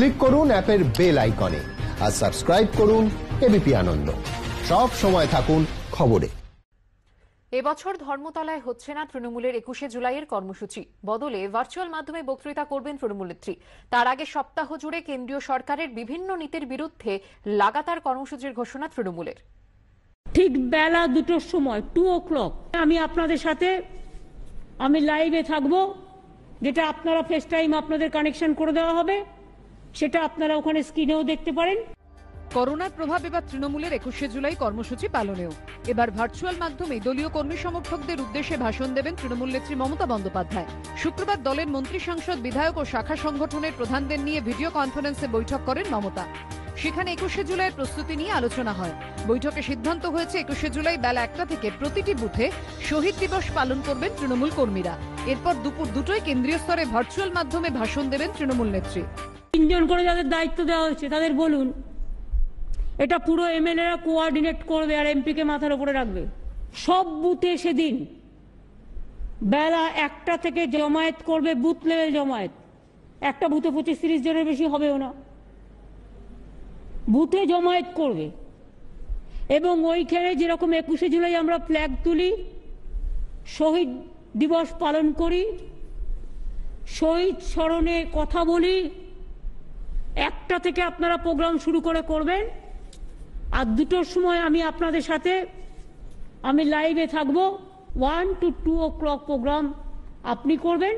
Click করুন অ্যাপের bell আইকনে আর সাবস্ক্রাইব করুন এবিপি আনন্দ। সব সময় থাকুন খবরে। এবছর ধর্মতলায় হচ্ছে না তৃণমূলের 21শে জুলাইয়ের কর্মসূচি, বদলে ভার্চুয়াল মাধ্যমে বক্তৃতা করবেন তৃণমূল নেত্রী। তার আগে সপ্তাহ জুড়ে কেন্দ্রীয় সরকারের বিভিন্ন নীতির বিরুদ্ধে লাগাতার কর্মসূচির ঘোষণা তৃণমূলের। ঠিক বেলা 2টোর সময় 2 o'clock আমি আপনাদের সাথে লাইভে থাকবো, যেটা আপনারা ফেস টাইম আপনাদের কানেকশন করে দেওয়া হবে, সেটা আপনারা ওখানে স্ক্রিনেও দেখতে পারেন। করোনার প্রভাব এবার তৃণমূলের 21শে জুলাই কর্মসূচি পালনেও। এবার ভার্চুয়াল মাধ্যমে দলীয় কর্মী সমর্থকদের উদ্দেশ্যে ভাষণ দেবেন তৃণমূল নেত্রী মমতা বন্দ্যোপাধ্যায়। শুক্রবার দলের মন্ত্রী, সাংসদ, বিধায়ক ও শাখা সংগঠনের প্রধানদের নিয়ে ভিডিও কনফারেন্সে বৈঠক করেন মমতা। সেখানে 21শে জুলাইয়ের প্রস্তুতি নিয়ে আলোচনা হয়। বৈঠকে সিদ্ধান্ত হয়েছে 21শে জুলাই বেলা 1টা থেকে প্রতিটি বুথে শহীদ দিবস পালন করবেন তৃণমূল কর্মীরা। এরপর দুপুর 2টোয় কেন্দ্রীয় স্তরে ভার্চুয়াল মাধ্যমে ভাষণ দেবেন তৃণমূল নেত্রী। 3 জন করে যাদের দায়িত্ব দেওয়া হয়েছে তাদের বলুন, এটা পুরো এমএলএরা কোঅর্ডিনেট করবে আর এমপিকে মাথার উপরে রাখবে। সব বুথে সেদিন বেলা 1টা থেকে জমায়েত করবে, বুথ লেভেল জমায়েত। একটা বুথে 25-30 জনের বেশি হবেও না, বুথে জমায়েত করবে। এবং ওইখানে যেরকম 21শে জুলাই আমরা ফ্ল্যাগ তুলি, শহীদ দিবস পালন করি, শহীদ স্মরণে কথা বলি, 1টা থেকে আপনারা প্রোগ্রাম শুরু করবেন। আর 2টোর সময় আমি আপনাদের সাথে লাইভে থাকবো। 1 to 2 o'clock প্রোগ্রাম আপনি করবেন।